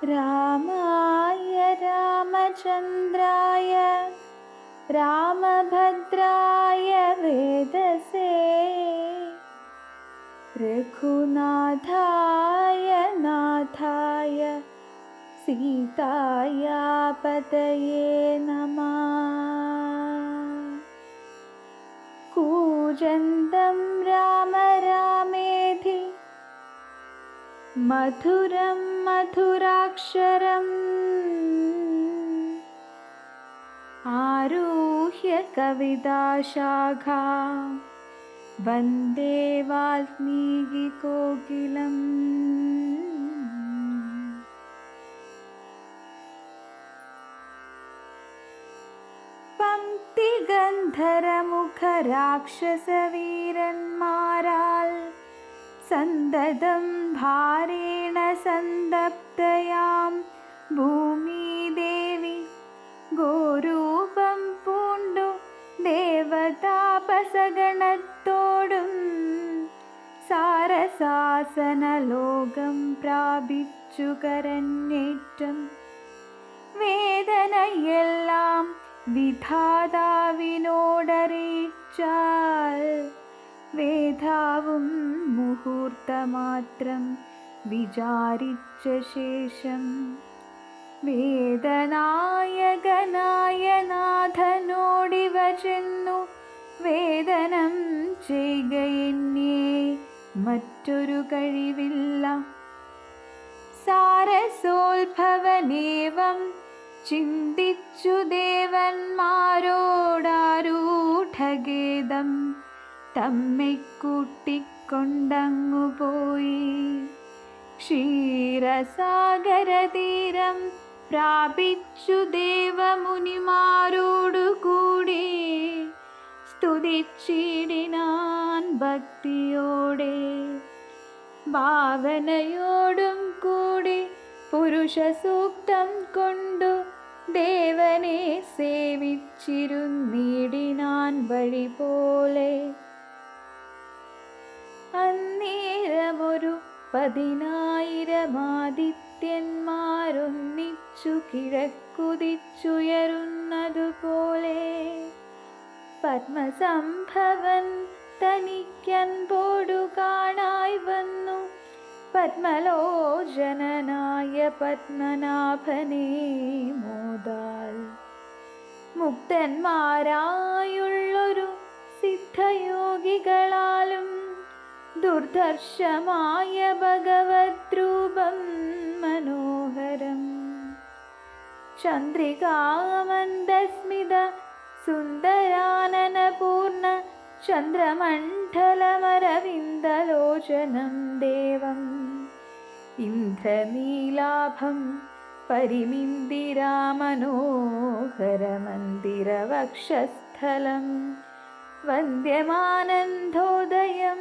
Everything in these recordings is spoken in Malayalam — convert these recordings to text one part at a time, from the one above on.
रामाय रामचन्द्राय रामभद्राय वेदसे रघुनाथाय नाथाय सीताया पतये नमः। कूजन्तं राम रामेति मधुरं मधुराक्षरम् आरुह्य कविताशाखा वन्दे वाल्मीकिकोकिलम्। പംക്തിഗന്ധരമുഖരാക്ഷസവീരന്മാരാൽ സന്തതം ഭാരേണ സന്തപ്തയാം ഭൂമിദേവി ഗോരൂപം പൂണ്ടു ദേവതാപസഗണത്തോടും സാരസാസനലോകം പ്രാപിച്ചു കരന്നേറ്റം വേദനയെല്ലാം വിധാതാവിനോടറിയിച്ചാൽ വേദാവും മുഹൂർത്തമാത്രം വിചാരിച്ച ശേഷം വേദനായകനായ നാഥനോടിവ ചെന്നു വേദനം ചെയ്യുകയെന്നേ മറ്റൊരു കഴിവില്ല. സാരസോത്ഭവനേവം ചിന്തിച്ചു ദേവന്മാരോടാരൂഢഗേദം തമ്മെ കൂട്ടിക്കൊണ്ടങ്ങുപോയി. ക്ഷീരസാഗരതീരം പ്രാപിച്ചു ദേവമുനിമാരോടുകൂടി സ്തുതിച്ചിടിനാൻ ഭക്തിയോടെ. ഭാവനയോടും കൂടി പുരുഷസൂക്തം കൊണ്ടു ദേവനെ സേവിച്ചിരുന്നിടിനാൻ വഴി പോലെ. അന്നേരമൊരു 10,000 ആദിത്യന്മാരൊന്നിച്ചു കിഴക്കുതിച്ചുയരുന്നതുപോലെ പത്മസംഭവൻ തനിക്കൻപോടു കാണായി വന്നു. പത്മലോചനനായ പത്മനാഭനെ മോദാൽ മുക്തന്മാരായുള്ളൊരു സിദ്ധയോഗികളാലും ദുർദർശമായ ഭഗവദ്രൂപം മനോഹരം. ചന്ദ്രികാമന്ദസ്മിത സുന്ദരാനനപൂർണ ചന്ദ്രമണ്ഡലമരവിന്ദലോചനം ദേവം ഇന്ദ്രനീലാഭം പരിമിന്ദിരാമനോഹരമന്ദിരവക്ഷസ്ഥലം വന്ദ്യമാനന്ദോദയം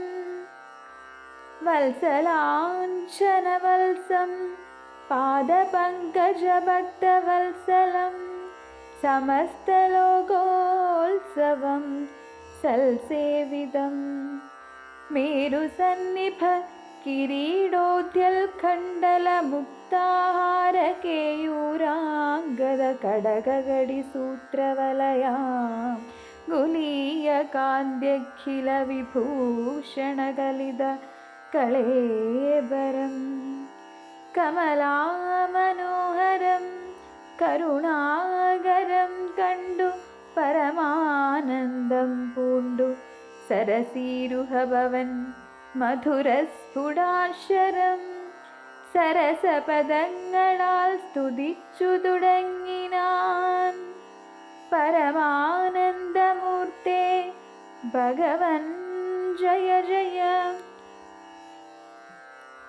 വത്സലാഞ്ഛനവത്സം പാദപങ്കജഭക്തവത്സലം സമസ്തലോകോത്സവം സൽസേവിതം. മേരുസന്നിഭ കിരീടോദ്യൽഖണ്ഡലമുക്താഹാരകേയൂരാംഗദ കടകഗടിസൂത്രവലയാം ഗുലീയകാന്ത്യഖില വിഭൂഷണകലിത കളേബരം കമലാമനോഹരം കരുണാകരം കണ്ടു പരമാനന്ദം പൂണ്ടു സരസീരുഹഭവൻ മധുരസ്ഫുടാക്ഷരം സരസപദങ്ങളാൽ സ്തുതിച്ചു തുടങ്ങിനാൻ. പരമാനന്ദമൂർത്തേ ഭഗവൻ ജയ ജയ.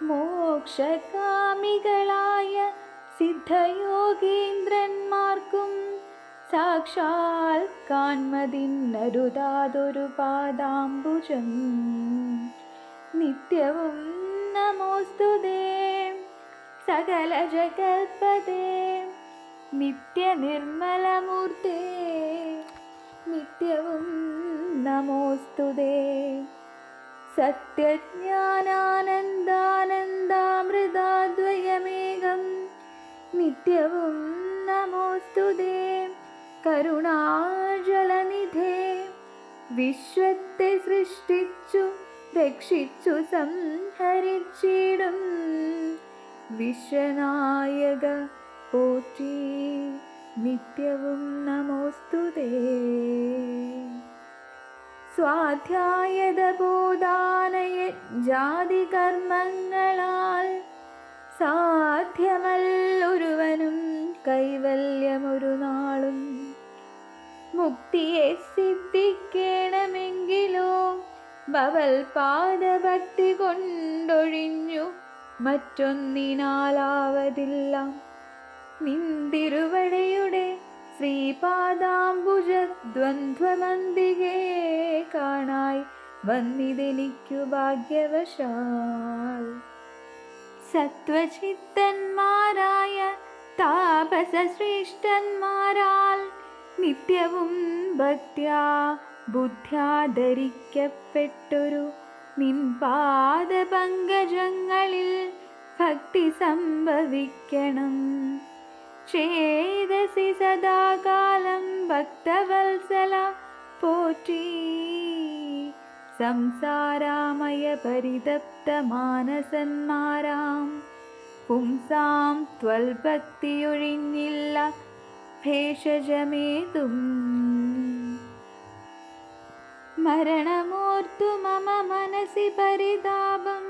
മോക്ഷകാമികളായ സിദ്ധയോഗീന്ദ്രന്മാർക്കും സാക്ഷാൽ കാൺമതിന്നരുതാതൊരു പാദാംബുജം. നിത്യവും നമോസ്തുതേ സകല ജഗത്പദേ നിത്യനിർമ്മലമൂർത്തേ നിത്യവും നമോസ്തുതേ. സത്യജ്ഞാനാനന്ദാനന്ദാമൃതാദ്വയമേകം നിത്യവും നമോസ്തുതേ. കരുണാജലനിധേ, വിശ്വത്തെ സൃഷ്ടിച്ചു രക്ഷിച്ചു സംഹരിച്ചിടും വിശ്വനായക പോറ്റി, നിത്യവും നമോസ്തുതേ. സ്വാധ്യായത ബോധാനയ ജാതി കർമ്മങ്ങളാൽ സാധ്യമല്ലൊരുവനും കൈവല്യമൊരു നാളും. മുക്തിയെ സിദ്ധിക്കണമെങ്കിലോ ഭവൽ പാദഭക്തി കൊണ്ടൊഴിഞ്ഞു മറ്റൊന്നിനാലാവതില്ല. നിന്തിരുവടിയുടെ ശ്രീപാദാംബുജദ്വന്ദ്വമന്തികേ കാണായി വന്നിതെനിക്കു ഭാഗ്യവശാൽ. സത്വചിത്തന്മാരായ താപസശ്രേഷ്ഠന്മാരാൽ നിത്യവും ഭക്ത്യാ ബുദ്ധ്യാ ധരിക്കപ്പെട്ടൊരു നിൻ പാദപങ്കജങ്ങളിൽ ഭക്തി സംഭവിക്കണം. ചേതസി സദാകാലം ഭക്തവത്സല പോറ്റി, സംസാരാമയ പരിതപ്ത മാനസന്മാരാം പുംസാം ത്വൽഭക്തിയൊഴിഞ്ഞില്ല ഭേഷജമേതും. മരണമോർത്തു മമ മനസി പരിതാപം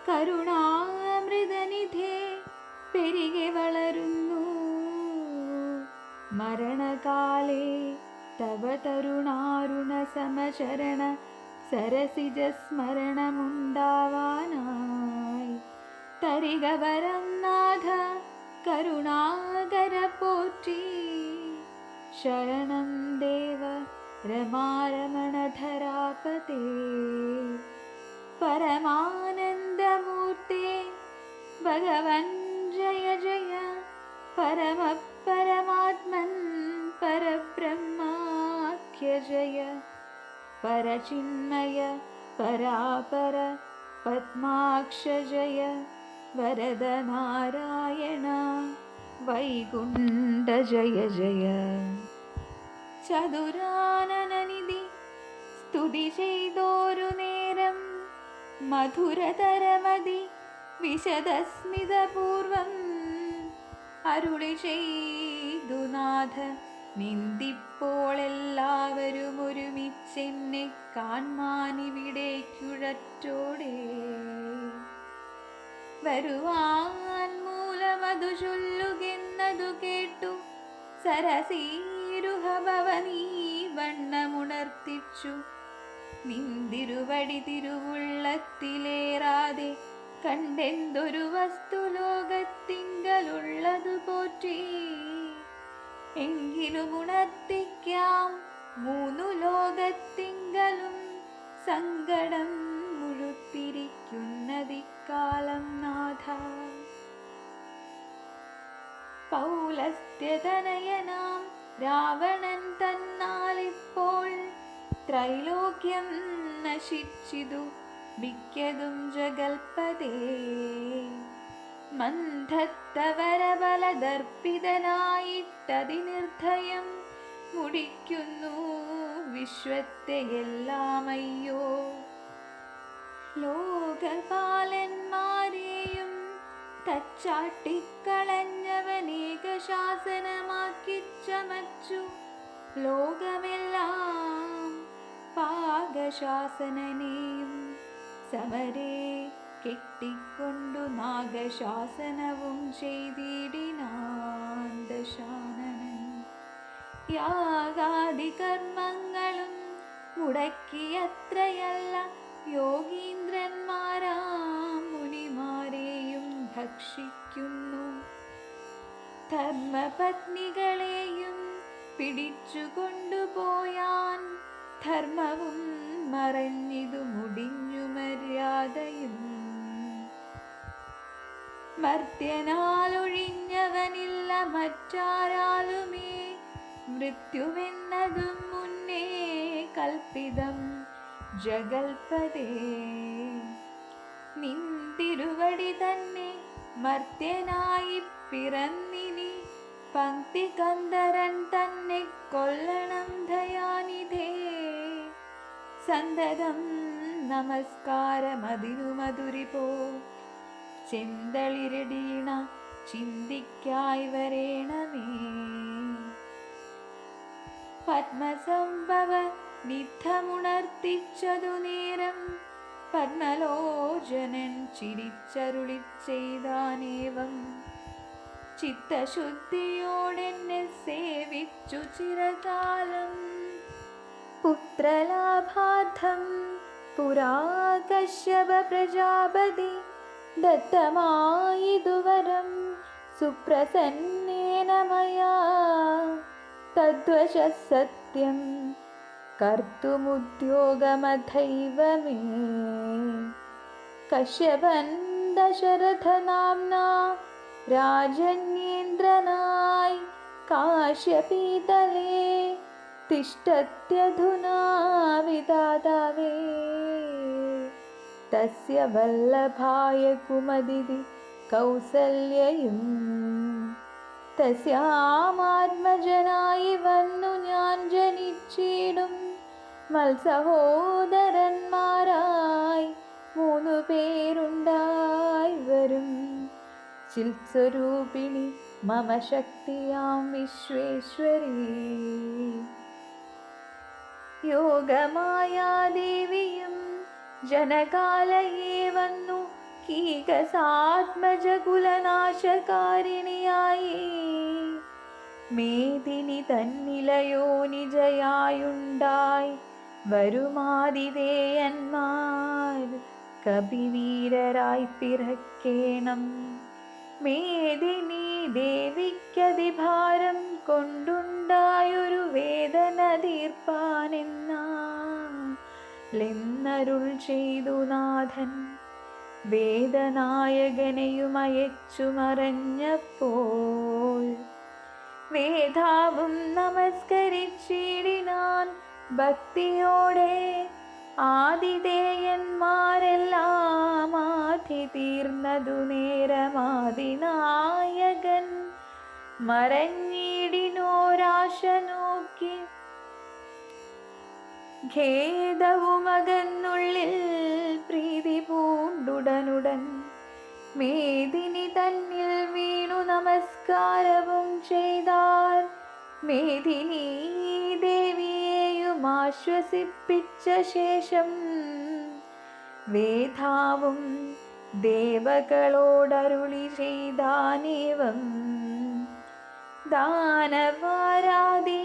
കരുണാമൃതനിധേ പെരികെ വളരുന്നു. മരണകാലേ തവ തരുണാരുണ സമചരണ സരസിജ സ്മരണമുണ്ടാവാനായി തരിക വരം നാഥ കരുണാകര പോറ്റി. ശരണം ദേവ രമാരമണധരാപതേ, പരമാനന്ദമൂർത്തേ ഭഗവൻ ജയ ജയ. പരമപരമാത്മൻ പരബ്രഹ്മാഖ്യ ജയ. പരചിന്മയ പരാപര പദ്മാക്ഷ ജയ. വരദ നാരായണ വൈകുണ്ഠ ജയ ജയ. ചതുരാനനനിധി സ്തുതി ചെയ്തോരു നേരം മധുരതരമതി വിശദസ്മിതപൂർവം അരുളി ചെയ്തു നാഥ, നിന്ദിപ്പോളെല്ലാവരും ഒരുമിച്ചെന്നെ കാൺമാനിവിടേക്കുഴറ്റോടെ വരുവാൻ മൂലമതു ചൊല്ലുകെന്നതു കേട്ടു സരസീരുഹഭവനീ വണ്ണമുണർത്തിച്ചു. നിന്തിരുവടി തിരുവുള്ളത്തിലേറാതെ കണ്ടെന്തൊരു വസ്തു ലോകത്തിങ്കലുള്ളതു പോറ്റി. എങ്കിലും ഉണർത്തിക്കാം മൂന്നു ലോകത്തിങ്കലും സങ്കടം മുഴുത്തിരിക്കുന്നതിക്കാലം നാഥ. പൗലസ്ത്യതനയനാം രാവണൻ തന്നാലിപ്പോൾ ത്രൈലോക്യം നശിച്ചിതു മിക്കതും ജഗൽപദേ. മന്ധത്തവരബലദർപ്പിതനായിട്ടതിനിർദ്ധയം മുടിക്കുന്നു വിശ്വത്തെയെല്ലാമയ്യോ. ലോകപാലന്മാരെയും തച്ചാട്ടിക്കളഞ്ഞവനേകശാസനമാക്കിച്ചമച്ചു ലോകമെല്ലാം. പാകശാസനനെയും സമരേ കെട്ടിക്കൊണ്ടു നാഗശാസനവും ചെയ്തിടിനാൻ ദശാനനൻ. യാഗാദി കർമ്മങ്ങളും മുടക്കിയത്രയല്ല യോഗീന്ദ്രന്മാരാം മുനിമാരെയും ഭക്ഷിക്കുന്നു. ധർമ്മപത്നികളെയും പിടിച്ചു കൊണ്ടുപോയാൻ ധർമ്മവും മറഞ്ഞിതു മുടിഞ്ഞു മര്യാദയും. മർത്യനാലൊഴിഞ്ഞവനില്ല മറ്റാരാലുമേ മൃത്യുവെന്നതും മുന്നേ കൽപ്പിതം ജഗൽപദേ. നിൻ തിരുവടി തന്നെ മർത്യനായി പിറന്നിനി പങ്ക്തികന്ധരൻ തന്നെ കൊല്ലണം ദയാനിധേ. സന്തതം നമസ്കാരമതിനു മധുരിപോ. ചെന്തളിരടീണ ചിന്തിക്കായി വരേണമേ. പത്മസംഭവ നിധമുണർത്തിച്ചതു നേരം പത്മലോചനൻ ചിരിച്ചരുളിച്ചെയ്താനേവം. ചിത്തശുദ്ധിയോടെന്നെ സേവിച്ചു ചിരകാലം. പുത്രലാഭാർത്ഥം പുരാ കശ്യപ പ്രജാപതി ദത്തമായിതുവരം സുപ്രസന്നേന മയാ. തദ്വശഃ സത്യം കർത്തുമുദ്യോഗമഥൈവ മേ. കശ്യപൻ ദശരഥനാംനാ രാജന്യേന്ദ്രനായി കാശ്യപീതലേ തിഷ്ഠത്യധുനാ വിധാതാവേ. തസ്യ വല്ലഭായ കുമതിഥി കൗസല്യയും തസ്യാമാത്മജനായി വന്നു ഞാൻ ജനിച്ചിടും. മത്സഹോദരന്മാരായി 3 പേരുണ്ടായി വരും. ചിൽസ്വരൂപിണി മമ ശക്തിയാം വിശ്വേശ്വരീ. യോഗമായാദേവിയും ജനകാലയേ വന്നു കീകസാത്മജകുലനാശകാരിണിയായി. മേദിനി തന്നിലയോ നിജയായുണ്ടായി വരുമാതിഥേയന്മാർ കപിവീരരായി പിറക്കേണം. മേദിനി ദേവിക്കതിഭാരം കൊണ്ടുണ്ടായൊരു വേദന തീർപ്പാനെന്നരുൾ ചെയ്തു നാഥൻ. വേദനായകനെയുമയച്ചു മറഞ്ഞപ്പോൾ വേദാവും നമസ്കരിച്ചിടിനാൻ ഭക്തിയോടെ. ആതിഥേയന്മാരെല്ലാം ആധി തീർന്നതു നേരമാതിനായകൻ മറഞ്ഞിടിനോരാശ നോക്കി. ഖേദവുമകന്നുള്ളിൽ പ്രീതി പൂണ്ടുടനുടൻ മേദിനി തന്നിൽ വീണു നമസ്കാരവും ചെയ്താൽ. മേദിനി ദേവിയെയും ആശ്വസിപ്പിച്ച ശേഷം വേദാവും ദേവകളോടരുളി ചെയ്താനേവം. ദാനവാരാധി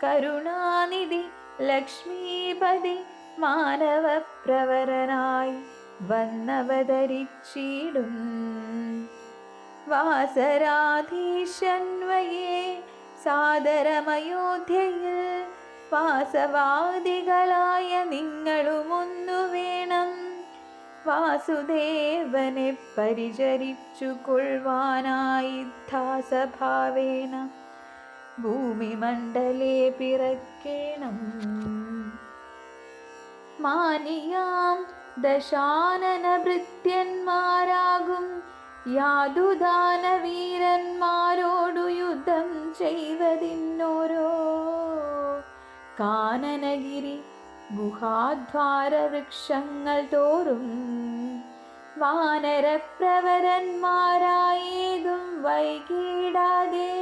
കരുണാനിധി ലക്ഷ്മീപതി മാനവപ്രവരനായി വന്നവതരിച്ചിടും. വാസരാധീശന്വയേ സാദരമയോധ്യയിൽ വാസവാദികളായ നിങ്ങളുമൊന്നു വേണം. വാസുദേവനെ പരിചരിച്ചു കൊള്ളുവാനായി ദാസഭാവേന ഭൂമിമണ്ഡലേ പിറക്കേണം. മാനിയാം ദശാനന ഭൃത്യന്മാരാകും യാദുദാനവീരന്മാരോടു യുദ്ധം ചെയ്വതിന്നോരോ കാനനഗിരി ഗുഹാദ്വാര വൃക്ഷങ്ങൾ തോറും വാനരപ്രവരന്മാരായേതും വൈകിടാതെ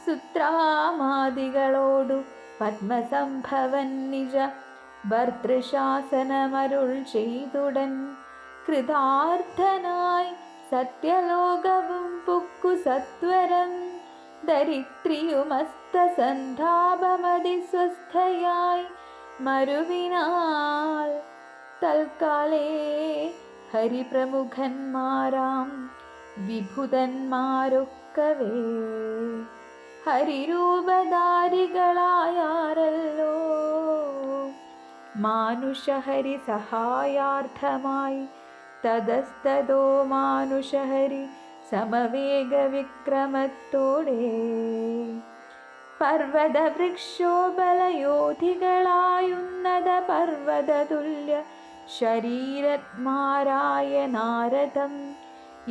സുത്രാമാദികളോടു പത്മസംഭവൻ നിജ ഭർതൃശാസനമരുൾ ചെയ്തുടൻ. കൃതാർത്ഥനായി സത്യലോകവും പുക്കു സത്വരം. ദരിദ്രിയുമസ്തസന്താപമതിസ്വസ്ഥയായി മരുവിനാൽ തൽക്കാലേ ഹരിപ്രമുഖന്മാരാം വിഭുതന്മാരൊക്കവേ ഹരിരൂപധാരികളായാരല്ലോ. മാനുഷഹരി സഹായാർത്ഥമായി തതസ്തതോ മാനുഷഹരി സമവേഗവിക്രമത്തോടെ പർവ്വതവൃക്ഷോബലയോധികളായുന്നത പർവ്വതതുല്യ ശരീരന്മാരായ നാരദം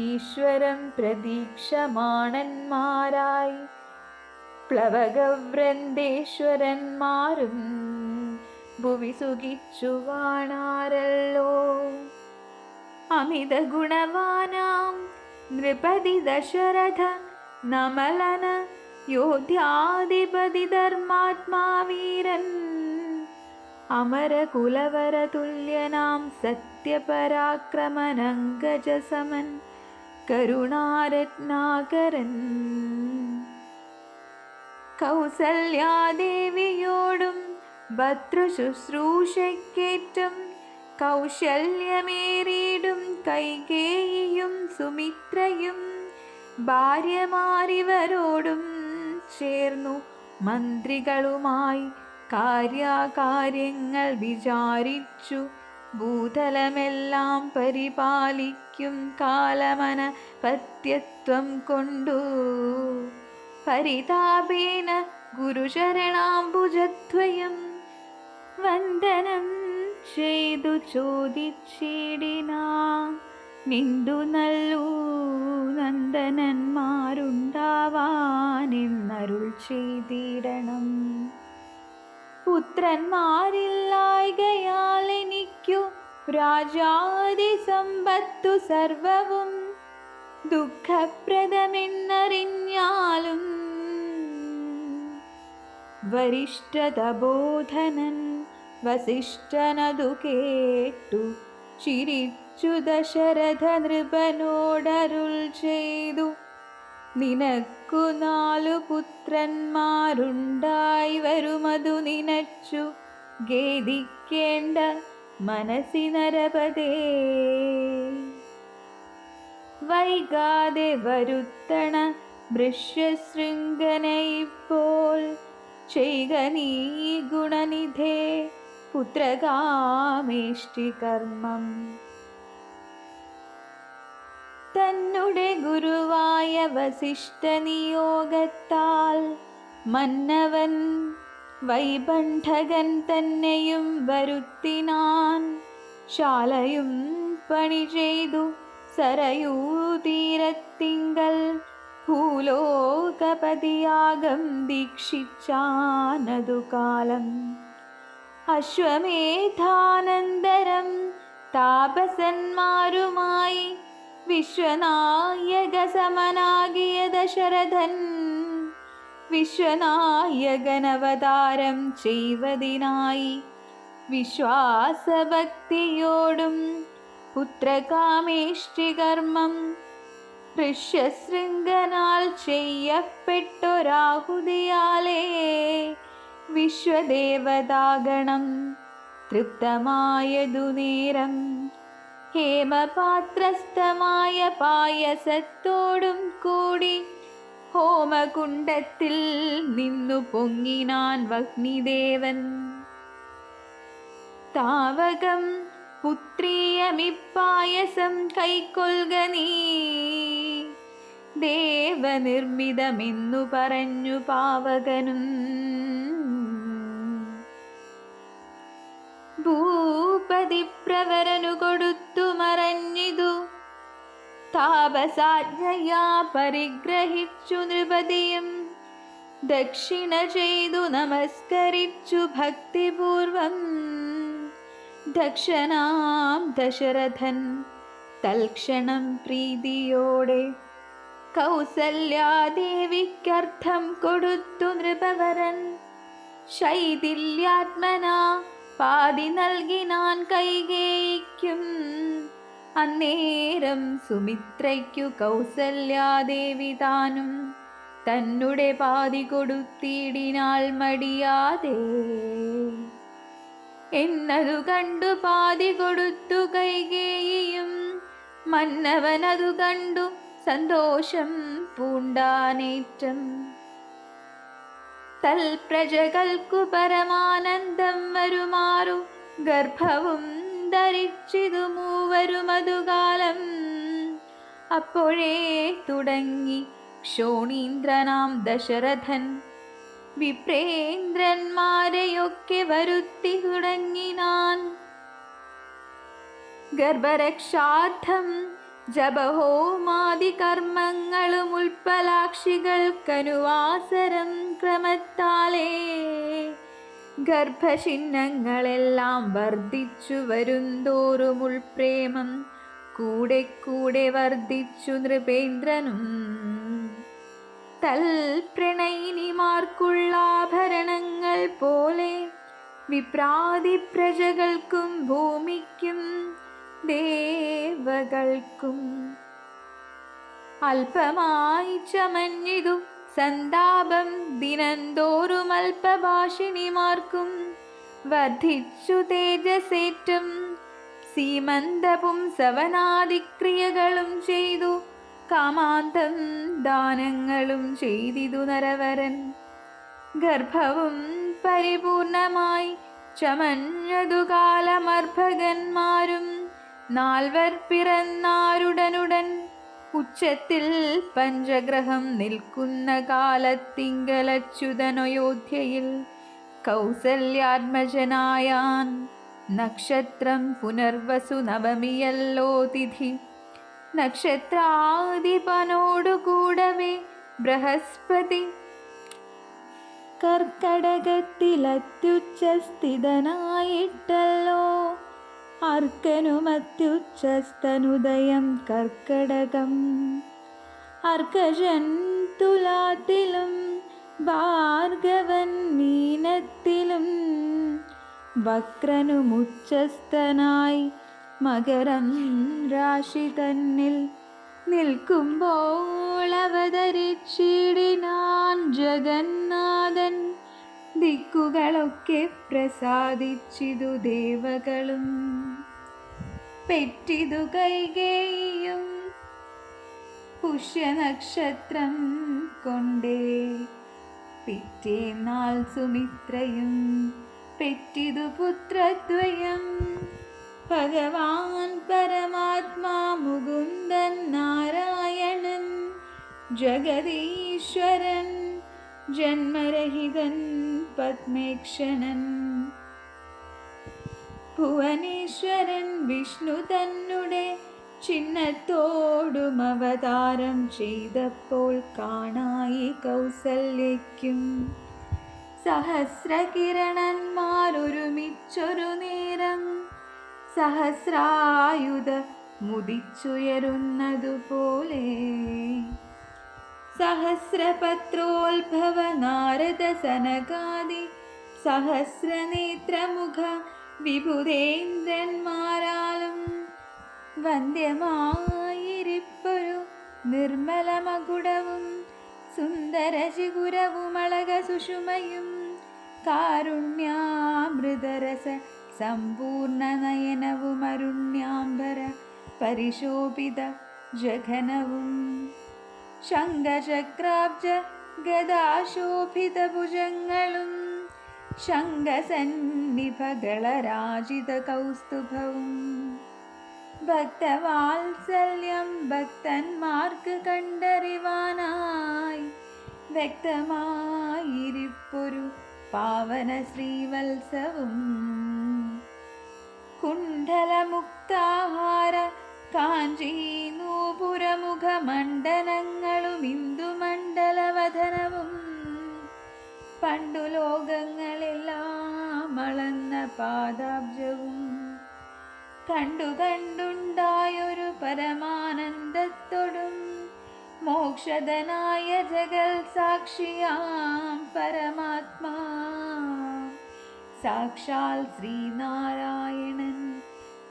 ഈശ്വരം പ്രതീക്ഷമാണന്മാരായി പ്ലവകവൃന്ദേശ്വരന്മാരും ഭുവി സുഖിച്ചു വാണാരല്ലോ. അമിത ഗുണവാനാം നൃപതി ദശരഥ നമലന യോധ്യാധിപതി ധർമാത്മാവീരൻ അമരകുലവരതുല്യനാം സത്യപരാക്രമനങ്കജസമൻ കരുണാരത്നാകരൻ. കൗസല്യാദേവിയോടും ഭർതൃശുശ്രൂഷയ്ക്കേറ്റം കൗശല്യമേറിയിടും കൈകേയിയും സുമിത്രയും ഭാര്യമാരിവരോടും ചേർന്നു മന്ത്രികളുമായി കാര്യകാര്യങ്ങൾ വിചാരിച്ചു ഭൂതലമെല്ലാം പരിപാലിക്കും കാലമന പത്യത്വം കൊണ്ടു പരിതാപേന ഗുരുശരണാംബുജദ്വയം വന്ദനം ചെയ്തു ചോദിച്ചിടിനാ നിന്ദു നല്ലൂ നന്ദനന്മാരുണ്ടാവാനെന്നരുൾ ചെയ്തിടണം. പുത്രന്മാരില്ലായ്കയാൽ എനിക്കു രാജാദി സമ്പത്തു സർവവും ദുഃഖപ്രദമെന്നറിഞ്ഞാലും വരിഷ്ഠതബോധനൻ വസിഷ്ഠനതു കേട്ടു ചിരിച്ചു ദശരഥ നൃപനോടരുൾ ചെയ്തു നിനക്കു 4 പുത്രന്മാരുണ്ടായി വരുമതു നിനച്ചു ഖേദിക്കേണ്ട മനസ്സിനരപതേ. വൈകാതെ വരുത്തണ വൃഷ്യശൃംഖനയിപ്പോൾ ചെയ്ക നീ ഗുണനിധേ പുത്രകാമേഷ്ടി കർമ്മം. തന്നുടെ ഗുരുവായ വസിഷ്ഠ നിയോഗത്താൽ മന്നവൻ വൈബണ്ഠകൻ തന്നെയും വരുത്തിനാൻ. ശാലയും പണി ചെയ്തു സരയൂ തീരത്തിങ്കൽ ഭൂലോകപതിയാഗം ദീക്ഷിച്ചാനതു കാലം. അശ്വമേധാനന്തരം താപസന്മാരുമായി വിശ്വനായക സമനാകിയ ദശരഥൻ വിശ്വനായകനവതാരം ചെയ്വതിനായി വിശ്വാസഭക്തിയോടും പുത്രകാമേഷ്ടി കർമ്മം ഋഷ്യശൃംഖനാൽ ചെയ്യപ്പെട്ടൊരാഹുതിയാലേ വിശ്വദേവതാഗണം തൃപ്തമായതു നേരം ഹേമപാത്രസ്ഥമായ പായസത്തോടും കൂടി ഹോമകുണ്ഡത്തിൽ നിന്നു പൊങ്ങിനാൻ വഹ്നിദേവൻ. താവകം പുത്രീയമിപ്പായസം കൈക്കൊൽക നീ ദേവനിർമ്മിതമെന്നു പറഞ്ഞു പാവകനും. ഭൂപതി പ്രവരനു കൊടുത്തു മറഞ്ഞിതു താപസാജ്ഞയാ പരിഗ്രഹിച്ചു നൃപതിയും ദക്ഷിണ ചെയ്തു നമസ്കരിച്ചു ഭക്തിപൂർവം. ദക്ഷനാം ദശരഥൻ തൽക്ഷണം പ്രീതിയോടെ കൗസല്യാദേവിക്കർത്ഥം കൊടുത്തു നൃപവരൻ. ശൈഥില്യാത്മനാ പാതി നൽകിനാൻ കൈകേയിക്കും. അന്നേരം സുമിത്രയ്ക്കു കൗസല്യാദേവി താനും തന്നുടെ പാതി കൊടുത്തിടിനാൾ മടിയാതെ. എന്നതു കണ്ടു പാതി കൊടുത്തു കൈകേയിയും മന്നവനതു കണ്ടു സന്തോഷം പൂണ്ടാനേറ്റം. തൽപ്രജകൾക്കു പരമാനന്ദം വരുമാറു ഗർഭവും ധരിച്ചിതു മൂവരുമതുകാലം. അപ്പോഴേ തുടങ്ങി ക്ഷോണീന്ദ്രനാം ദശരഥൻ വിപ്രേന്ദ്രന്മാരെയൊക്കെ വരുത്തി തുടങ്ങിനാൻ. ഗർഭരക്ഷാർത്ഥം ജപഹോമാദി കർമ്മങ്ങളും ഉൽപ്പലാക്ഷികൾക്കനുവാസരം ക്രമത്താലേ ഗർഭചിഹ്നങ്ങളെല്ലാം വർദ്ധിച്ചു വരുന്തോറും ഉൾപ്രേമം കൂടെ കൂടെ വർദ്ധിച്ചു നൃപേന്ദ്രനും. തൽപ്രണയിനിമാർക്കുള്ള ആഭരണങ്ങൾ പോലെ വിപ്രാതി പ്രജകൾക്കും ഭൂമിക്കും ദേവകൾക്കും അല്പമായി ചമഞ്ഞിതു സന്താപം ദിനംതോറും അല്പഭാഷിണിമാർക്കും വർദ്ധിച്ചു തേജസേറ്റം സീമന്തപും സവനാദിക്രിയകളും ചെയ്തു കാമാന്തം ദാനങ്ങളും ചെയ്തിതു നരവരൻ. ഗർഭവും പരിപൂർണമായി ചമഞ്ഞതു കാലമർഭകന്മാരും നാൽവർ പിറന്നാരുടനുടൻ ഉച്ചത്തിൽ പഞ്ചഗ്രഹം നിൽക്കുന്ന കാലത്തിങ്കലച്യുതനയോധ്യയിൽ കൗസല്യാത്മജനായാൻ. നക്ഷത്രം പുനർവസു നവമിയല്ലോ തിഥി. നക്ഷത്രാധിപനോടുകൂടവേ ബൃഹസ്പതി കർക്കടകത്തിലത്യുച്ചസ്ഥിതനായിട്ടല്ലോ അർക്കനുമത്യുച്ചസ്തനുദയം കർക്കടകം. അർക്കജൻ തുലാത്തിലും ഭാർഗവൻ മീനത്തിലും വക്രനുമുച്ചസ്ഥനായി മകരം രാശി തന്നിൽ നിൽക്കുമ്പോൾ അവതരിച്ചിടിനാൻ ജഗന്നാഥൻ. ദിക്കുകളൊക്കെ പ്രസാദിച്ചിതു ദേവകളും പെറ്റിതു കൈകേയിയും പുഷ്യനക്ഷത്രം കൊണ്ടേ. പിറ്റേന്നാൾ സുമിത്രയും പെറ്റിതു പുത്രദ്വയം. ഭഗവാൻ പരമാത്മാ മുകുന്ദൻ നാരായണൻ ജഗദീശ്വരൻ ജന്മരഹിതൻ പത്മേക്ഷണൻ. ഭുവനേശ്വരൻ വിഷ്ണു തന്നെ ചിഹ്നത്തോടും അവതാരം ചെയ്തപ്പോൾ കാണായി കൗസല്യയ്ക്കും. സഹസ്രകിരണന്മാരൊരുമിച്ചൊരു നേരം സഹസ്രായുധ മുദിച്ചുയരുന്നതുപോലെ. സഹസ്രപത്രോത്ഭവ നാരദ സനകാദി സഹസ്രനേത്രമുഖ വിഭുതേന്ദ്രന്മാരാലും വന്ദ്യമായിരിപ്പൊരു നിർമ്മലമകുടവും സുന്ദരചിഗുരവുമളക സുഷുമയും കാരുണ്യാമൃതരസ സമ്പൂർണ നയനവുമരുണ്യാംബര പരിശോഭിത ജഘനവും ശംഖചക്രാബ്ജ ഗദാശോഭിത ഭുജങ്ങളും ശംഖസന്നിഭകളരാജിത കൗസ്തുഭവും. ഭക്തവാത്സല്യം ഭക്തന്മാർക്ക് കണ്ടറിവാനായി വ്യക്തമായിരിപ്പൊരു പാവന ശ്രീവത്സവും. കുണ്ഡലമുക്താഹാര കാഞ്ചീ നൂപുരമുഖമണ്ഡലങ്ങളും ഇന്ദുമണ്ഡലവദനവും പണ്ടു ലോകങ്ങളെല്ലാം അളന്ന പാദാബ്ജവും കണ്ടുണ്ടായൊരു പരമാനന്ദത്തോടും മോക്ഷദനായ ജഗൽ സാക്ഷിയാം പരമാത്മാ സാക്ഷാൽ ശ്രീനാരായണൻ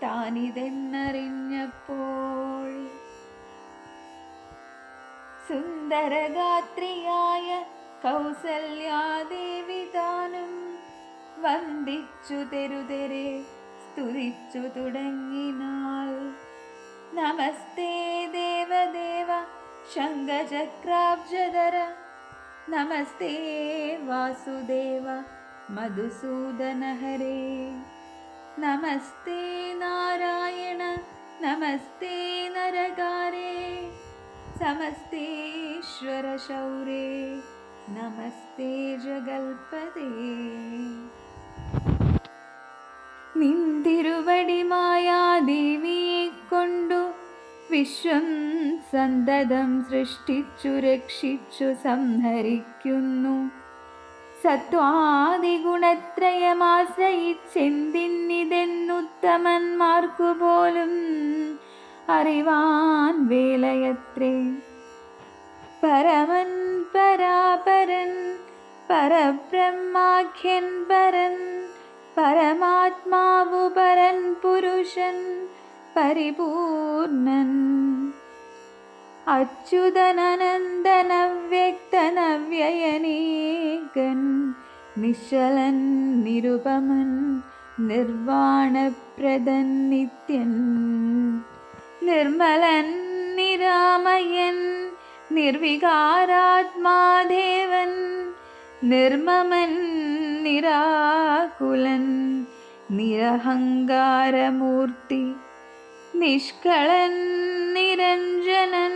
താനിതെന്നറിഞ്ഞപ്പോൾ സുന്ദരഗാത്രിയായ കൗസല്യാദേവി താനും വന്ദിച്ചു തെരുതെരെ സ്തുതിച്ചു തുടങ്ങിനാൾ. നമസ്തേ ദേവദേവ ശംഖചക്രാബ്ജധര നമസ്തേ വാസുദേവ മധുസൂദന ഹരേ നമസ്തേ നാരായണ നമസ്തേ നരകാരേ സമസ്തേശ്വര ശൗരേ നമസ്തേ ജഗൽപദേ. നിന്തിരുവടി മായാദേവിയെ കൊണ്ടു വിശ്വം സന്തതം സൃഷ്ടിച്ചു രക്ഷിച്ചു സംഹരിക്കുന്നു. സത്വാദിഗുണത്രയമാശ്രയിച്ചെന്തിന്നിതെന്നുത്തമന്മാർക്കു പോലും അറിവാൻ വേലയത്രേ. പരമൻ പരാപരൻ പരബ്രഹ്മാഖ്യൻ പരൻ പരമാത്മാവു പരൻ പുരുഷൻ പരിപൂർണൻ. അച്യുതനനന്ദനവ്യക്തനവ്യയനേകൻ നിശ്ചലൻ നിരുപമൻ നിർവാണപ്രദൻ നിത്യൻ. നിർമ്മലൻ നിരാമയൻ നിർവികാരാത്മാദേവൻ നിർമ്മമൻ നിരാകുലൻ നിരഹങ്കാരമൂർത്തി. നിഷ്കളൻ നിരഞ്ജനൻ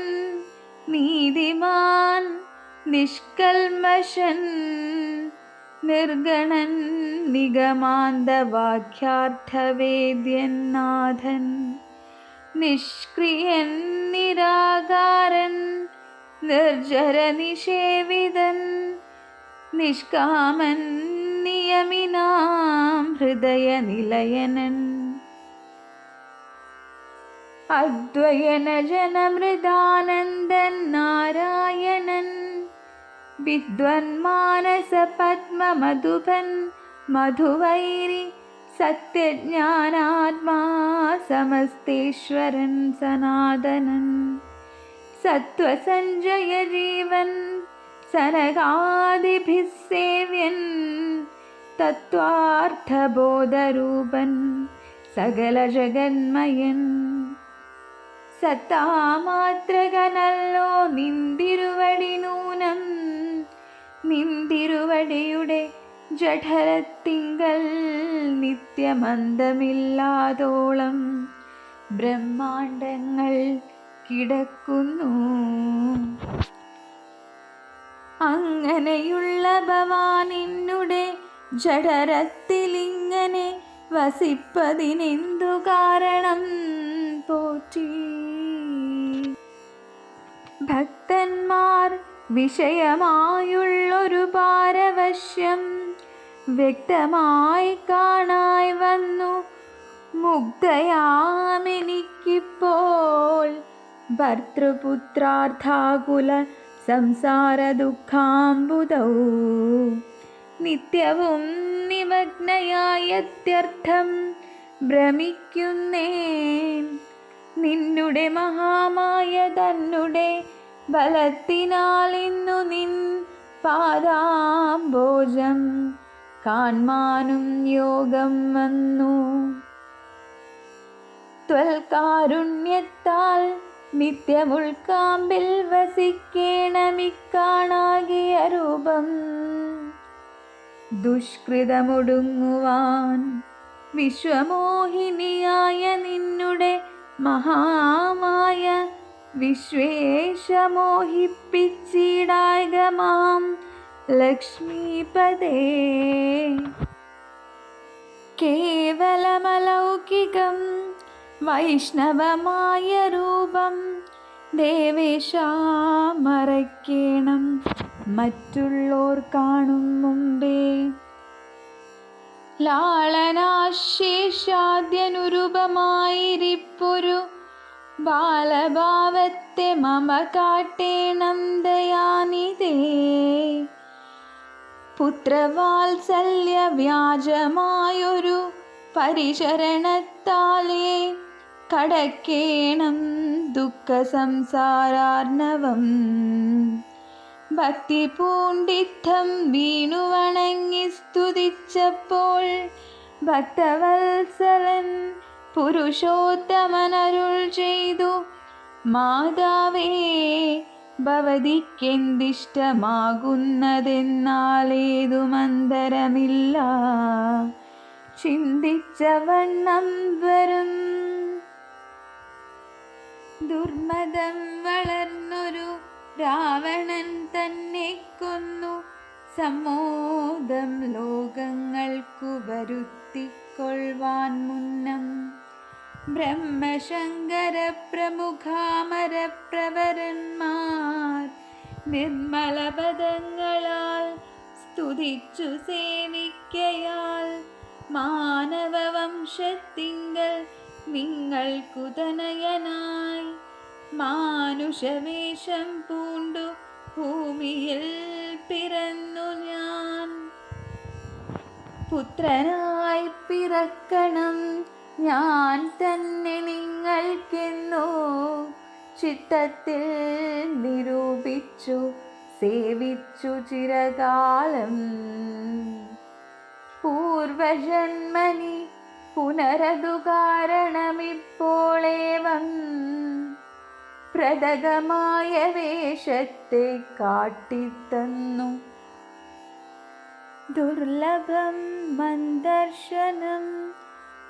നീതിമാൻ നിഷ്കൽമഷൻ നിർഗണൻ നിഗമാന്തവാക്യാർത്ഥവേദ്യൻ നാഥൻ. നിഷ്ക്രിയൻ നിരാകാരൻ നിർജര നിഷേവിതൻ നിഷ്കാമൻ നിയമിനാം ഹൃദയനിലയനൻ. അദ്വയനജനമൃദാനന്ദൻ നാരായണൻ വിദ്വന്മാനസപത്മമധുപൻ മധുവൈരി സത്യജ്ഞാനാത്മാ സമസ്തേശ്വരൻ സനാതനൻ. സത്വസഞ്ജയ ജീവൻ സനകാദിഭിः സേവ്യൻ തത്വാർത്ഥബോധരൂപൻ സകല ജഗന്മയൻ. സത്താമാത്രകനല്ലോ നിന്തിരുവടി നൂനം നിന്തിരുവടിയുടെ ജഠരത്തിങ്കൽ നിത്യമന്തമില്ലാതോളം ബ്രഹ്മാണ്ടങ്ങൾ കിടക്കുന്നു. അങ്ങനെയുള്ള ഭവാനിന്നുടെ ജഠരത്തിലിങ്ങനെ വസിപ്പതിനെന്തു കാരണം പോറ്റി. ഭക്തന്മാർ വിഷയമായുള്ളൊരു പാരവശ്യം വ്യക്തമായി കാണായി വന്നു മുഗ്ധയാമെനിക്കിപ്പോൾ. ഭർതൃപുത്രാർത്ഥാകുല സംസാര ദുഃഖാംബുദൗ നിത്യവും നിമഗ്നയായത്യർത്ഥം ഭ്രമിക്കുന്നേൻ. നിന്നുടെ മഹാമായ തന്നുടെ ബലത്തിനാലിന്നു നിൻ പാദാംബോജം കാൺമാനും യോഗം വന്നു. ത്വൽകാരുണ്യത്താൽ നിത്യമുൾക്കാമ്പിൽ വസിക്കേണമിക്കാണാകിയ രൂപം. ദുഷ്കൃതമൊടുങ്ങുവാൻ വിശ്വമോഹിനിയായ നിന്നുടെ മഹാമായ വിശ്വേശമോഹിപ്പിച്ചിടായകമാം ലക്ഷ്മീപദേ. കേവലമലൗകികം വൈഷ്ണവമായ രൂപം ദേവേശ മറയ്ക്കേണം മറ്റുള്ളോർ കാണും മുമ്പേ. ലാളനാശേഷാദ്യനുരൂപമായിരിപ്പൊരു ബാലഭാവത്തെ മമ കാട്ടേണം ദയാനിധേ. പുത്രവാത്സല്യ വ്യാജമായൊരു പരിചരണത്താലേ കടക്കേണം ദുഃഖ സംസാരാർണവം. ഭക്തി പൂണ്ടിത്തം വീണു വണങ്ങി സ്തുതിച്ചപ്പോൾ ഭക്തവത്സലൻ പുരുഷോത്തമനരുൾ ചെയ്തു, മാതാവേ ഭവതിക്കെന്തിഷ്ടമാകുന്നതെന്നാലേതു മന്ദരമില്ല, ചിന്തിച്ച വണ്ണം വരും. ദുർമതം വളർന്നൊരു രാവണൻ തന്നെ കൊന്നു സമ്മോദം ലോകങ്ങൾക്കു വരുത്തിക്കൊള്ളുവാൻ മുന്നം ബ്രഹ്മശങ്കര പ്രമുഖാമരപ്രവരന്മാർ നിർമ്മലപദങ്ങളാൽ സ്തുതിച്ചു സേവിക്കയാൽ മാനവവംശത്തിങ്കൽ നിങ്ങൾക്കു തനയനായി മാനുഷവേഷം പൂണ്ടു ഭൂമിയിൽ പിറന്നു ഞാൻ. പുത്രനായി പിറക്കണം ഞാൻ തന്നെ നിങ്ങൾക്കെന്നു ചിത്തത്തിൽ നിരൂപിച്ചു സേവിച്ചു ചിരകാലം. പൂർവജന്മനി പുനരതു കാരണമിപ്പോളേവം പ്രതകമായ വേഷത്തെ കാട്ടിത്തന്നു. ദുർലഭം മന്ദർശനം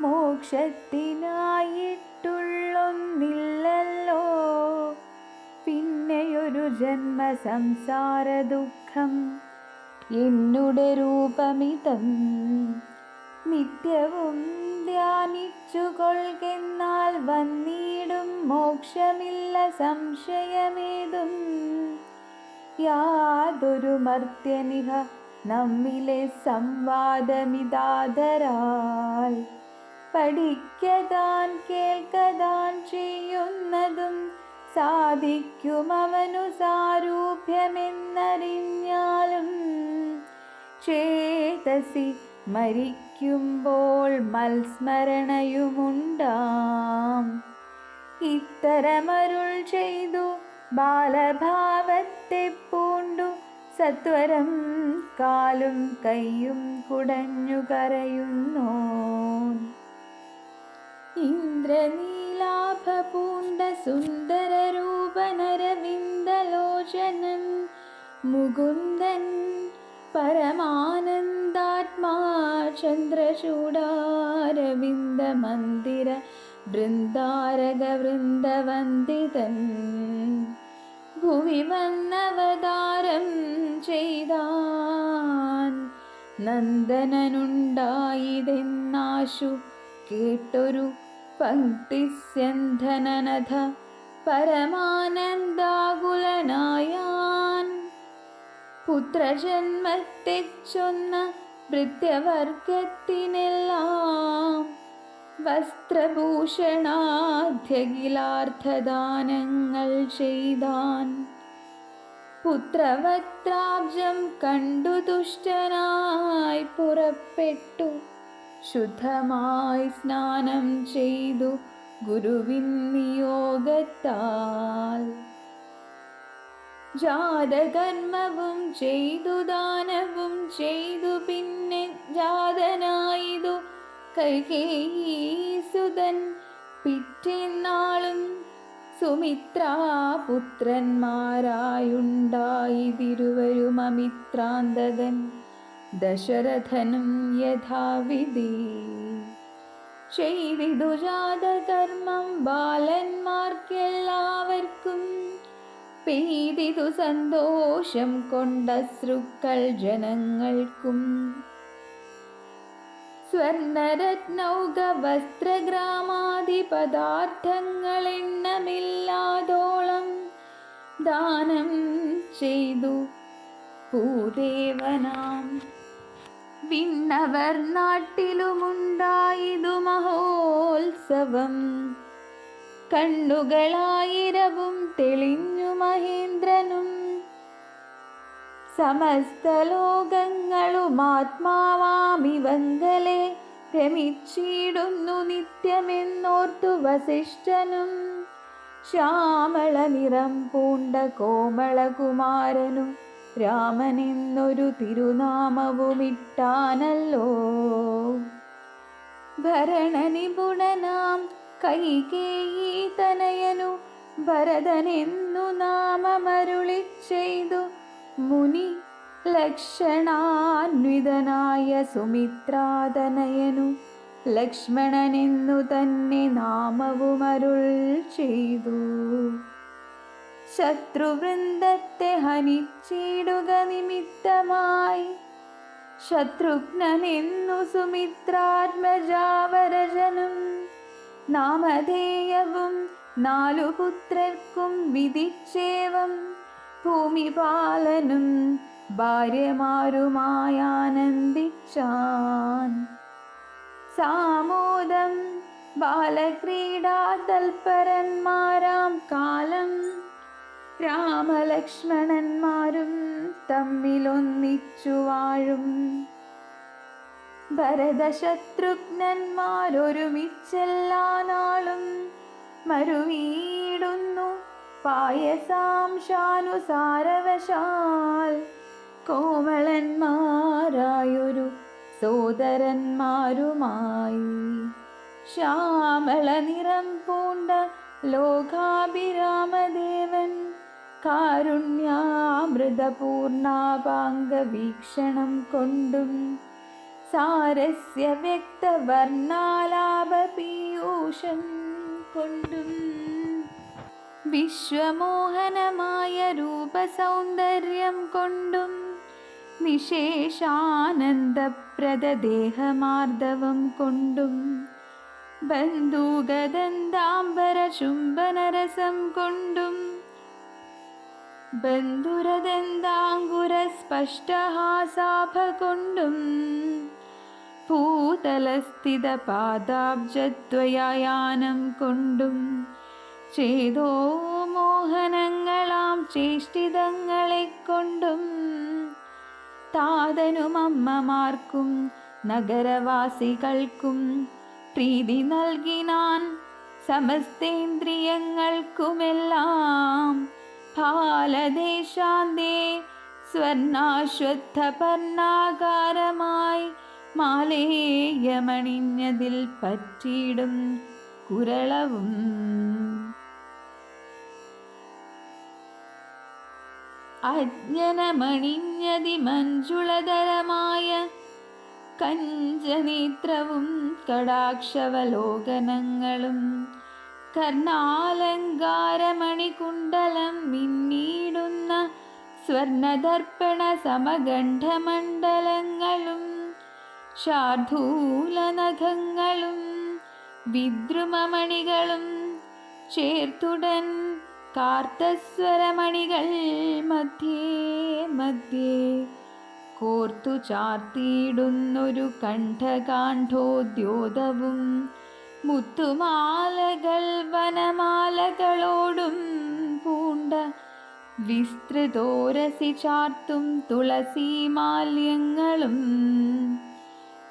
മോക്ഷത്തിനായിട്ടുള്ളൊന്നില്ലല്ലോ. പിന്നെയൊരു ജന്മ സംസാര ദുഃഖം എന്നുടെ രൂപമിതം. നിത്യവും ധ്യാനിച്ചു കൊൾകെന്നാൽ വന്നിടും മോക്ഷമില്ല സംശയമേതും. യാതൊരു മർത്യനിഹ നമ്മിലെ സംവാദമിതാദരാൽ പഠിക്കതാൻ കേൾക്കതാൻ ചെയ്യുന്നതും സാധിക്കും അവനു സാരൂപ്യമെന്നറിഞ്ഞാലും. ചേതസി മരിക്കുമ്പോൾ മത്സ്മരണയുമുണ്ടാം. ഇത്തരമരുൾ ചെയ്തു ബാലഭാവത്തെ പൂണ്ടു സത്വരം കാലും കൈയും കുടഞ്ഞു കരയുന്നോൻ. ഇന്ദ്രനീലാഭ പൂണ്ട സുന്ദര രൂപനരവിന്ദലോചനൻ മുകുന്ദൻ പരമാനന്ദാത്മാ ചന്ദ്രചൂഡാരവിന്ദ മന്ദിര വൃന്ദാരക വൃന്ദവന്ദിതൻ ഭുവി വന്നവതാരം ചെയ്താൻ. നന്ദനനുണ്ടായിതെന്നാശു കേട്ടൊരു പങ്ക്തിസ്യന്ധനനഥ പരമാനന്ദാകുലനായാൻ. പുത്രജന്മത്തെ ചൊന്ന ഭൃത്യവർഗത്തിനെല്ലാം വസ്ത്രഭൂഷണാദ്യഖിലാർത്ഥദാനങ്ങൾ ചെയ്താൻ. പുത്രവക്ത്രാബ്ജം കണ്ടു തുഷ്ടനായി പുറപ്പെട്ടു ശുദ്ധമായി സ്നാനം ചെയ്തു ഗുരുവിൻ നിയോഗത്താൽ. ജാതകർമ്മവും ചെയ്തു ദാനവും ചെയ്തു പിന്നെ ജാതനായിതു കൈകേയീസുതൻ. പിറ്റേന്നാളും സുമിത്രാപുത്രന്മാരായുണ്ടായതിരുവരും അമിത്രാന്തകൻ ദശരഥനും യഥാവിധി ചെയ്തിതു ജാതകർമ്മം. ബാലന്മാർക്കെല്ലാവർക്കും പെയ്തിതു സന്തോഷം കൊണ്ടശ്രുക്കൾ ജനങ്ങൾക്കും. സ്വർണരത്നൗക വസ്ത്രഗ്രാമാദി പദാർത്ഥങ്ങൾ എണ്ണമില്ലാതോളം ദാനം ചെയ്തു ഭൂദേവനാം. വിണ്ണവർ നാട്ടിലുമുണ്ടായിതു മഹോത്സവം. കണ്ണുകളായിരവും തെളിഞ്ഞു മഹേന്ദ്രനും. സമസ്ത ലോകങ്ങളും ആത്മാവാമിവങ്കലെ രമിച്ചിടുന്നു നിത്യമെന്നോർത്തു വസിഷ്ഠനും. ശ്യാമള നിറം പൂണ്ട കോമളകുമാരനു രാമനെന്നൊരു തിരുനാമവുമിട്ടാനല്ലോ. ഭരണനിപുണനാം കൈകേയീ തനയനു ഭരതനെന്നു നാമമരുളി ചെയ്തു മുനി ലക്ഷണാന്വിതനായ സുമിത്രാതനയനു ലക്ഷ്മണനെന്നു തന്നെ നാമവുമരുൾ ചെയ്തു. ശത്രുവൃന്ദത്തെ ഹനിച്ചിടുക നിമിത്തമായി ശത്രുഘ്നനെന്നു സുമിത്രാത്മജാവരജനും നാമധേയവും 4 പുത്രർക്കും വിധിച്ചേവം. ഭൂമിപാലനും ഭാര്യമാരുമായാനന്ദിച്ചാൻ. സാമോദം ബാലക്രീഡാ തൽപരന്മാരാം കാലം. രാമലക്ഷ്മണന്മാരും തമ്മിലൊന്നിച്ചു വാഴും. ഭരതശത്രുഘ്നന്മാരൊരുമിച്ചെല്ലാ നാളും മരുവീടുന്നു പായസാംശാനുസാരവശാൽ. കോമളന്മാരായൊരു സോദരന്മാരുമായി ശ്യാമള നിറം പൂണ്ട ലോകാഭിരാമദേവൻ കാരുണ്യാമൃതപൂർണാപാംഗ വീക്ഷണം കൊണ്ടും സാരസ്യ വ്യക്തവർണ്ണാലാപ പീയൂഷം കൊണ്ടും വിശ്വമോഹനമായ രൂപസൗന്ദര്യം കൊണ്ടും നിശേഷാനന്ദപ്രദദേഹമാർദ്ദവം കൊണ്ടും ബന്ധൂകദന്താംബര ചുംബനരസം കൊണ്ടും ബന്ധുരദന്താങ്കുരസ്പഷ്ടഹാസാഭ കൊണ്ടും ഭൂതലസ്ഥിത പാദാബ്ജദ്വയാനം കൊണ്ടും ചേതോ മോഹനങ്ങളാം ചേഷ്ടിതങ്ങളെ കൊണ്ടും താതനും അമ്മമാർക്കും നഗരവാസികൾക്കും പ്രീതി നൽകിനാൻ സമസ്തേന്ദ്രിയങ്ങൾക്കുമെല്ലാം. ഭാലദേശാന്തേ സ്വർണാശ്വത്ഥപർണാകാരമായി മാലേയമണിഞ്ഞതിൽ പറ്റിയിടും കുരളവും അജ്ഞനമണിഞ്ഞതി മഞ്ജുളധരമായ കഞ്ചനേത്രവും കടാക്ഷവലോകനങ്ങളും കർണാലങ്കാരമണികുണ്ടലം മിന്നിടുന്ന സ്വർണദർപ്പണ സമഗണ്ഡമണ്ഡലങ്ങളും ശാർദൂലനഖങ്ങളും വിദ്രുമമണികളും ചേർത്തുടൻ കാർത്തസ്വരമണികൾ മധ്യേ മധ്യേ കോർത്തു ചാർത്തിയിടുന്നൊരു കണ്ഠകാണ്ഠോദ്യോതവും മുത്തുമാലകൾ വനമാലകളോടും പൂണ്ട വിസ്തൃതോരസി ചാർത്തും തുളസീമാല്യങ്ങളും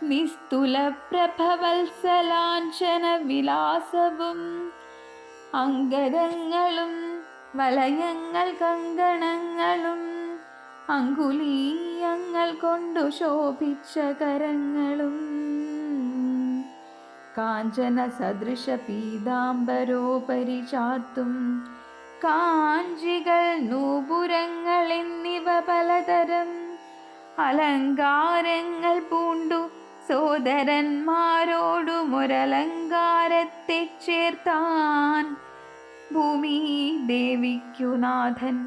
നിസ്തുല പ്രഭവത്സലാഞ്ചന വിലാസവും അങ്കദങ്ങളും വലയങ്ങൾ കങ്കണങ്ങളും അങ്കുലീയങ്ങൾ കൊണ്ടു ശോഭിച്ച കരങ്ങളും കാഞ്ചന സദൃശ പീതാംബരോപരി ചാർത്തും കാഞ്ചികൾ നൂപുരങ്ങൾ എന്നിവ പലതരം അലങ്കാരങ്ങൾ പൂണ്ടു സോദരന്മാരോടുമൊരലങ്കാരത്തെ ചേർത്താൻ. ഭൂമി ദേവിക്കുനാഥൻ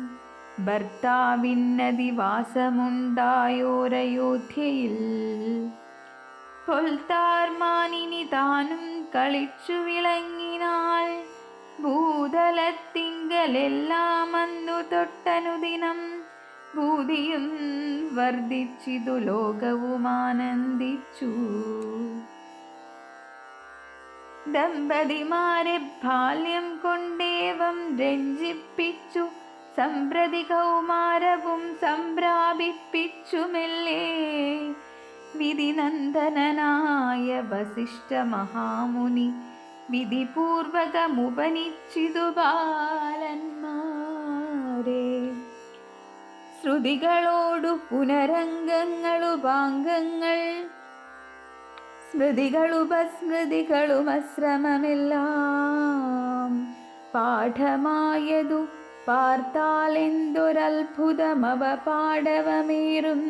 ഭർത്താവിന്നതിവാസമുണ്ടായോരയോധ്യയിൽ പൊൽത്താർമാനിനി താനും കളിച്ചു വിളങ്ങിനാൾ. ഭൂതലത്തിങ്കലെല്ലാം അന്നു തൊട്ടനുദിനം ഭൂതിയും വർദ്ധിച്ചിതു ലോകവുമാനന്ദിച്ചു. ദമ്പതിമാരെ ബാല്യം കൊണ്ടേവം രഞ്ജിപ്പിച്ചു സമ്പ്രതി കൗമാരവും സംപ്രാപിപ്പിച്ചു മെല്ലെ. വിധിനന്ദനായ വസിഷ്ഠ മഹാമുനി വിധിപൂർവകമുപനിച്ചിതു ബാലന്മാരെ. ശ്രുതികളോടു പുനരംഗങ്ങളുപാംഗങ്ങൾ സ്മൃതികളുപസ്മൃതികളുമശ്രമമെല്ലാം പാഠമായതു പാർത്താലെന്തൊരത്ഭുതമവ പാടവമേറും.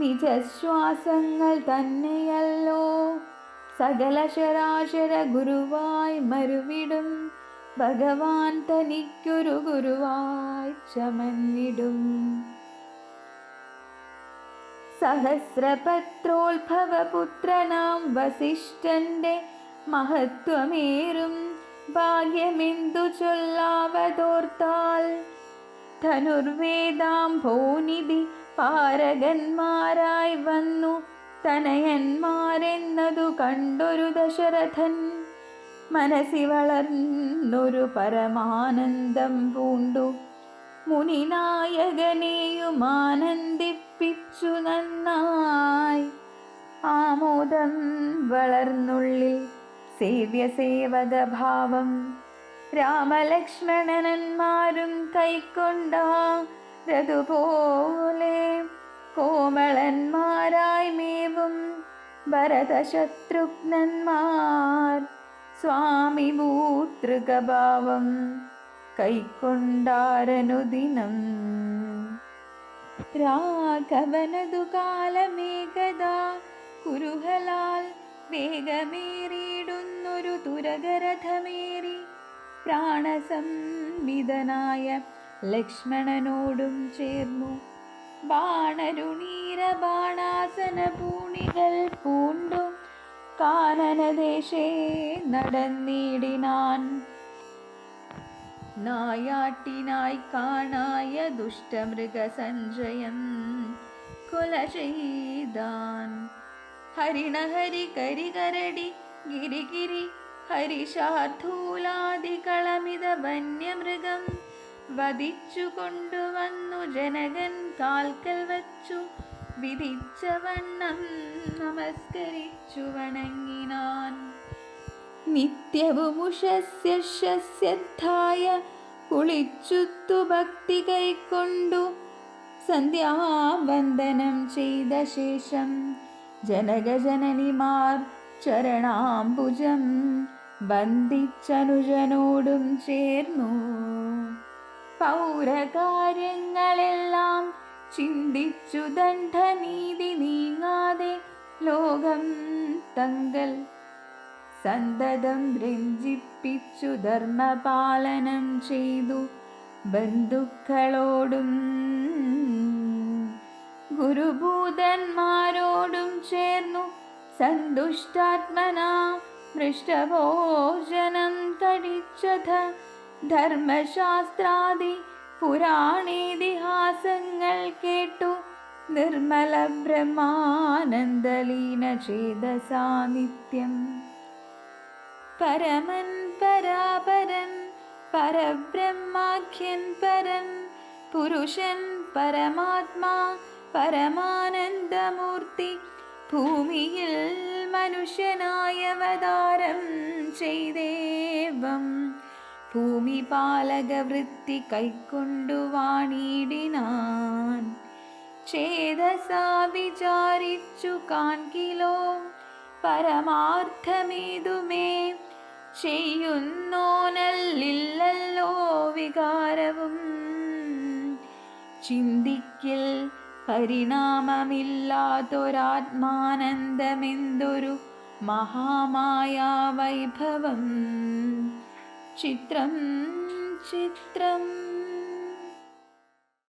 നിജശ്വാസങ്ങൾ തന്നെയല്ലോ സകല ശരാശര ഗുരുവായി മരുവിടും. ഭഗവാൻ തനിക്കൊരു ഗുരുവായി ചമഞ്ഞിടും. സഹസ്രപത്രോത്ഭവപുത്രനാം വസിഷ്ഠന്റെ മഹത്വമേറും ഭാഗ്യമെന്തു ചൊല്ലാവതോർത്താൽ ധനുർവേദാംഭോനിധി പാരകന്മാരായി വന്നു തനയന്മാരെന്നതു കണ്ടൊരു ദശരഥൻ മനസ്സി വളർന്നൊരു പരമാനന്ദം പൂണ്ടു മുനിനായകനെയും ആനന്ദിപ്പിച്ചു നന്നായി. ആമോദം വളർന്നുള്ളിൽ സേവ്യസേവകഭാവം രാമലക്ഷ്മണന്മാരും കൈക്കൊണ്ടതുപോലെ കോമളന്മാരായി മേവും ഭരതശത്രുഘ്നന്മാർ സ്വാമി ഭൂതൃകഭാവം കൈക്കൊണ്ടാരനുദിനം. രാഘവനതു കാലമേകദാ കുരുഹലാൽ വേഗമേറിയിടുന്നൊരു തുരകരഥമേറി പ്രാണസംവിധനായ ലക്ഷ്മണനോടും ചേർന്നു ബാണരുണീര ബാണാസന പൂണികൾ പൂണ്ടു കാനനദേശേ നടന്നിടിനാൻ. നായാട്ടിനായി കാണായ ദുഷ്ടമൃഗസഞ്ജയം കൊല ചെയ്താൻ. ഹരിണഹരി കരികരടി ഗിരിഗിരി ഹരിശാർധൂലാദികളമിത വന്യമൃഗം വധിച്ചു കൊണ്ടുവന്നു ജനകൻ കാൽക്കൽ വച്ചു വിധിച്ച വണ്ണം നമസ്കരിച്ചു വണങ്ങിനാൻ. നിത്യവും ഉഷസ്യശ്യദ്ധായ കുളിച്ചുത്തു ഭക്തി കൈക്കൊണ്ടു സന്ധ്യാവന്ദനം ചെയ്ത ശേഷം ജനകജനനിമാർ ചരണാംബുജം ബന്ധിച്ചനുജനോടും ചേർന്നു പൗരകാര്യങ്ങളെല്ലാം ചിന്തിച്ചു ദണ്ഡനീതി നീങ്ങാതെ ലോകം തങ്കൽ സന്തതം രഞ്ജിപ്പിച്ചു ധർമ്മപാലനം ചെയ്തു ബന്ധുക്കളോടും ഗുരുഭൂതന്മാരോടും ചേർന്നു സന്തുഷ്ടാത്മനാ മൃഷ്ടഭോജനം കഴിച്ചത ധർമ്മശാസ്ത്രാദി പുരാണേതിഹാസങ്ങൾ കേട്ടു നിർമ്മല ബ്രഹ്മാനന്ദലീന ചേതസാ നിത്യം. പരമൻ പരാപരൻ പരബ്രഹ്മാഖ്യൻ പരൻ പുരുഷൻ പരമാത്മാ പരമാനന്ദമൂർത്തി ഭൂമിയിൽ മനുഷ്യനായ അവതാരം ചെയ്ദേവം ഭൂമിപാലകവൃത്തി കൈക്കൊണ്ടു വാണിടിനാൻ. ചേതസാ വിചാരിച്ചു കാൺകിലോ പരമാർത്ഥമേതുമേ ചെയ്യുന്നോനല്ലില്ലല്ലോ വികാരവും ചിന്തിക്കിൽ പരിണാമമില്ലാത്തൊരാത്മാനന്ദമെന്തൊരു മഹാമായാ വൈഭവം. ചിത്രം ചിത്രം